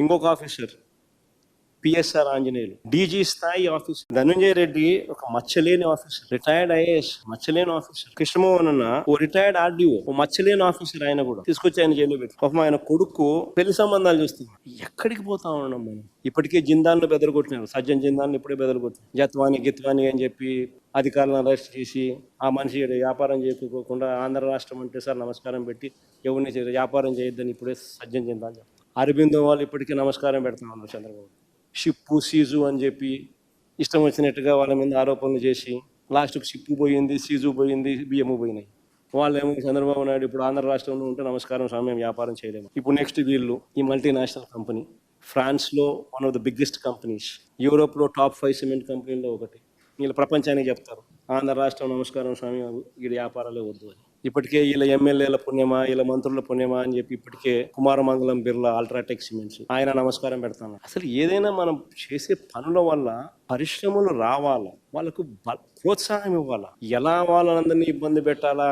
ఇంకొక officer PSR Anjaneyulu DG స్థాయి officer Dhananjaya Reddy ఒక మచ్చలేని ఆఫీసర్, రిటైర్డ్ ఐఏఎస్, మచ్చలేని ఆఫీసర్. కృష్ణమోహన్ అన్న ఓ రిటైర్డ్ ఆర్డీఓ, ఓ మచ్చలేని ఆఫీసర్. ఆయన కూడా తీసుకొచ్చి ఆయన జైల్లో పెట్టి పాపం ఆయన కొడుకు పెళ్లి సంబంధాలు చూస్తున్నాం. ఎక్కడికి పోతా ఉన్నాం మనం? ఇప్పటికే జిందాన్లు బెదరగొట్టినారు, సజ్జన్ జిందాన్లు ఇప్పుడే బెదరగొట్టినారు. జత్వాని గిత్వాని అని చెప్పి అధికారులను అరెస్ట్ చేసి ఆ మనిషి వ్యాపారం చేయకోకుండా ఆంధ్ర రాష్ట్రం అంటే సార్ నమస్కారం పెట్టి ఎవరిని వ్యాపారం చేయొద్దని ఇప్పుడే సజ్జన్ జిందాన్ చెప్తారు. అరబిందో వాళ్ళు ఇప్పటికీ నమస్కారం పెడతా ఉన్నారు చంద్రబాబు. షిప్పు సీజు అని చెప్పి ఇష్టం వచ్చినట్టుగా వాళ్ళ మీద ఆరోపణలు చేసి లాస్ట్కి షిప్పు పోయింది, సీజు పోయింది, బియ్యము పోయినాయి. వాళ్ళేమో చంద్రబాబు నాయుడు ఇప్పుడు ఆంధ్ర రాష్ట్రంలో ఉంటే నమస్కారం సమయం వ్యాపారం చేయలేము. ఇప్పుడు నెక్స్ట్ వీళ్ళు ఈ మల్టీనేషనల్ కంపెనీ, ఫ్రాన్స్లో one of the biggest companies, యూరోప్లో టాప్ 5 సిమెంట్ కంపెనీల్లో ఒకటి. వీళ్ళు ప్రపంచానికి చెప్తారు ఆంధ్ర రాష్ట్రం నమస్కారం స్వామి వీడి వ్యాపారాలే వద్దు అని. ఇప్పటికే వీళ్ళ ఎమ్మెల్యేల పుణ్యమా, వీళ్ళ మంత్రుల పుణ్యమా అని చెప్పి ఇప్పటికే కుమారమంగళం బిర్లా అల్ట్రాటెక్ సిమెంట్స్ ఆయన నమస్కారం పెడతాను. అసలు ఏదైనా మనం చేసే పనుల వల్ల పరిశ్రమలు రావాలా, వాళ్ళకు ప్రోత్సాహం ఇవ్వాలా, ఎలా వాళ్ళందరినీ ఇబ్బంది పెట్టాలా,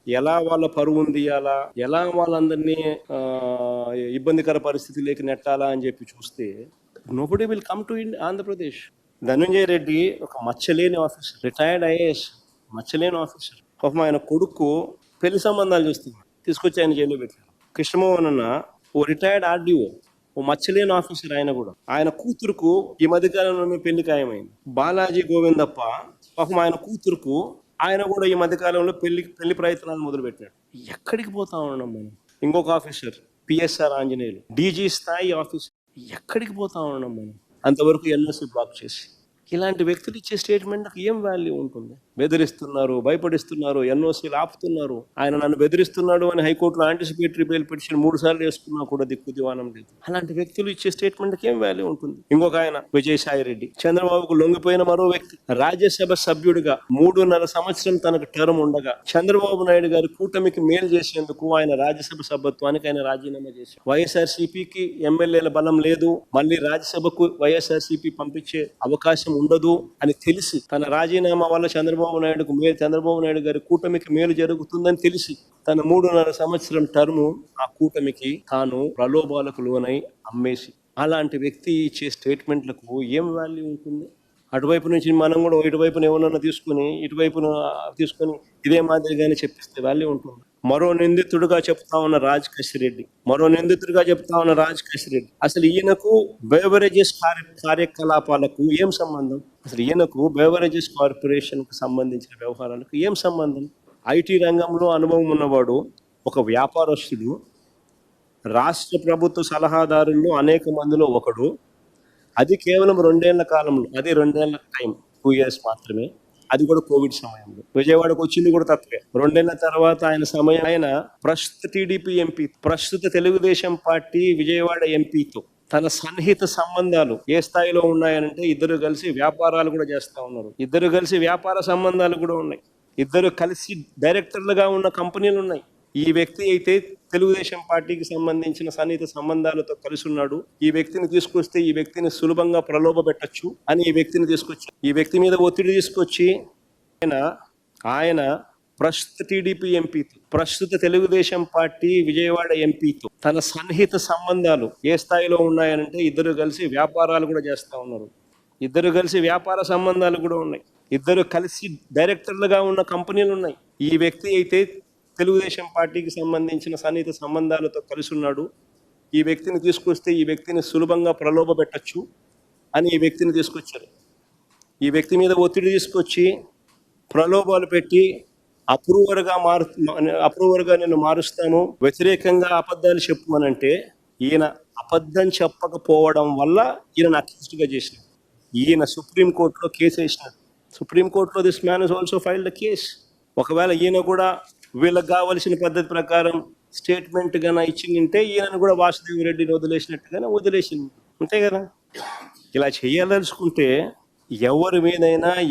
ఎలా వాళ్ళ పరువును తీయాలా, ఎలా వాళ్ళందరినీ ఇబ్బందికర పరిస్థితిలోకి నెట్టాలా అని చెప్పి చూస్తే nobody will come to Andhra Pradesh. Dhananjaya Reddy ఒక మచ్చలేని ఆఫీసర్, రిటైర్డ్ ఐఏఎస్, మచ్చలేని ఆఫీసర్. పాపం ఆయన కొడుకు పెళ్లి సంబంధాలు చూస్తున్నాడు, తీసుకొచ్చి ఆయన జైల్లో పెట్టారు. కృష్ణమోహన్ అన్న ఓ రిటైర్డ్ ఆర్డీఓ, ఓ మచ్చలేని ఆఫీసర్. ఆయన కూడా ఆయన కూతురుకు ఈ మధ్యకాలంలో పెళ్లి ఖాయమైంది. బాలాజీ గోవిందప్ప పాపం ఆయన కూతురుకు ఆయన కూడా ఈ మధ్యకాలంలో పెళ్లి ప్రయత్నాలు మొదలుపెట్టాడు. ఎక్కడికి పోతా ఉన్నాం మనం? ఇంకొక ఆఫీసర్ పిఎస్ఆర్ ఆంజనేయులు డీజీ స్థాయి ఆఫీసర్. ఎక్కడికి పోతా ఉన్నాం మనం? అంతవరకు ఎన్ఓసి బ్లాక్ చేసి ఇలాంటి వ్యక్తులు ఇచ్చే స్టేట్మెంట్కి ఏం వాల్యూ ఉంటుంది? బెదిరిస్తున్నారు, భయపడిస్తున్నారు, ఎన్ఓసీలు ఆపుతున్నారు. ఆయన నన్ను బెదిరిస్తున్నాడు అని హైకోర్టులో యాంటిసిపేటరీ బెయిల్ పిటిషన్ 3 సార్లు వేసుకున్నా కూడా దిక్కు దివానం లేదు. అలాంటి వ్యక్తులు ఇచ్చే స్టేట్మెంట్కి ఏం వాల్యూ ఉంటుంది? ఇంకొక ఆయన విజయసాయి రెడ్డి, చంద్రబాబుకు లొంగిపోయిన మరో వ్యక్తి. రాజ్యసభ సభ్యుడిగా 3.5 సంవత్సరం తనకు టర్మ్ ఉండగా చంద్రబాబు నాయుడు గారి కూటమికి మేలు చేసేందుకు ఆయన రాజ్యసభ సభ్యత్వానికి ఆయన రాజీనామా చేశారు. వైఎస్ఆర్సీపీకి ఎమ్మెల్యేల బలం లేదు, మళ్ళీ రాజ్యసభకు వైఎస్ఆర్సీపీ పంపించే అవకాశం ఉండదు అని తెలిసి తన రాజీనామా వల్ల చంద్రబాబు నాయుడు గారి కూటమికి మేలు జరుగుతుందని తెలిసి తన 3.5 సంవత్సరం టర్ము ఆ కూటమికి తాను ప్రలోభాలకు లోనై అమ్మేసి, అలాంటి వ్యక్తి ఇచ్చే స్టేట్మెంట్లకు ఏం వాల్యూ ఉంటుంది? అటువైపు నుంచి మనం కూడా ఇటువైపున ఏమన్నా ఇటువైపున తీసుకొని ఇదే మాదిరిగానే చెప్పిస్తే వాల్యూ ఉంటుంది. మరో నిందితుడిగా చెప్తా ఉన్న రాజ్ కసిరెడ్డి, అసలు ఈయనకు బెవరేజెస్ కార్యకలాపాలకు ఏం సంబంధం? అసలు ఈయనకు బెవరేజెస్ కార్పొరేషన్కు సంబంధించిన వ్యవహారాలకు ఏం సంబంధం? ఐటీ రంగంలో అనుభవం ఉన్నవాడు, ఒక వ్యాపారస్తుడు, రాష్ట్ర ప్రభుత్వ సలహాదారుల్లో అనేక మందిలో ఒకడు. అది కేవలం 2 ఏళ్ల కాలంలో, అది 2 ఏళ్ల టైం, 2 years మాత్రమే. అది కూడా కోవిడ్ సమయంలో. విజయవాడకు వచ్చింది కూడా తక్కువే. 2 ఏళ్ల తర్వాత ఆయన ప్రస్తుత టీడీపీ ఎంపీ, ప్రస్తుత తెలుగుదేశం పార్టీ విజయవాడ ఎంపీతో తన సన్నిహిత సంబంధాలు ఏ స్థాయిలో ఉన్నాయనంటే ఇద్దరు కలిసి వ్యాపారాలు కూడా చేస్తా ఉన్నారు. ఇద్దరు కలిసి వ్యాపార సంబంధాలు కూడా ఉన్నాయి. ఇద్దరు కలిసి డైరెక్టర్లుగా ఉన్న కంపెనీలు ఉన్నాయి. ఈ వ్యక్తి అయితే తెలుగుదేశం పార్టీకి సంబంధించిన సన్నిహిత సంబంధాలతో కలిసి ఉన్నాడు. ఈ వ్యక్తిని తీసుకొస్తే ఈ వ్యక్తిని సులభంగా ప్రలోభ పెట్టచ్చు అని ఈ వ్యక్తిని తీసుకొచ్చి, ఈ వ్యక్తి మీద ఒత్తిడి తీసుకొచ్చి ఆయన ప్రస్తుత టీడీపీ ఎంపీతో, ప్రస్తుత తెలుగుదేశం పార్టీ విజయవాడ ఎంపీతో తన సన్నిహిత సంబంధాలు ఏ స్థాయిలో ఉన్నాయనంటే ఇద్దరు కలిసి వ్యాపారాలు కూడా చేస్తా ఉన్నారు. ఇద్దరు కలిసి వ్యాపార సంబంధాలు కూడా ఉన్నాయి. ఇద్దరు కలిసి డైరెక్టర్లుగా ఉన్న కంపెనీలు ఉన్నాయి. ఈ వ్యక్తి అయితే తెలుగుదేశం పార్టీకి సంబంధించిన సన్నిహిత సంబంధాలతో కలిసి ఉన్నాడు. ఈ వ్యక్తిని తీసుకొస్తే ఈ వ్యక్తిని సులభంగా ప్రలోభ పెట్టచ్చు అని ఈ వ్యక్తిని తీసుకొచ్చారు. ఈ వ్యక్తి మీద ఒత్తిడి తీసుకొచ్చి ప్రలోభాలు పెట్టి అప్రూవర్గా నేను మారుస్తాను, వ్యతిరేకంగా అబద్ధాలు చెప్పు అని అంటే ఈయన అబద్ధం చెప్పకపోవడం వల్ల ఈయన అక్యూజ్డ్గా చేసినాడు. ఈయన సుప్రీంకోర్టులో కేసు వేసినాడు. సుప్రీంకోర్టులో this man is also filed the case. ఒకవేళ ఈయన కూడా వీళ్ళకి కావలసిన పద్ధతి ప్రకారం స్టేట్మెంట్ గానే ఇచ్చిందంటే ఈయనను కూడా వాసుదేవ్ రెడ్డిని వదిలేసినట్టుగానే వదిలేసింది, అంతే కదా. ఇలా చేయదలుచుకుంటే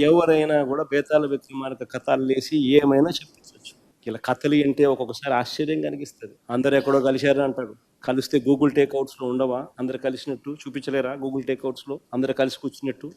ఎవరైనా కూడా బేతాళ విక్రమార్క కథలు వేసి ఏమైనా చెప్పించవచ్చు. ఇలా కథలు అంటే ఒక్కొక్కసారి ఆశ్చర్యం కనిపిస్తుంది. అందరు ఎక్కడో కలిశారు అంటాడు. కలిస్తే గూగుల్ టేక్అవుట్స్లో ఉండవా? అందరు కలిసినట్టు చూపించలేరా? గూగుల్ టేక్అవుట్స్లో అందరు కలిసి కూర్చున్నట్టు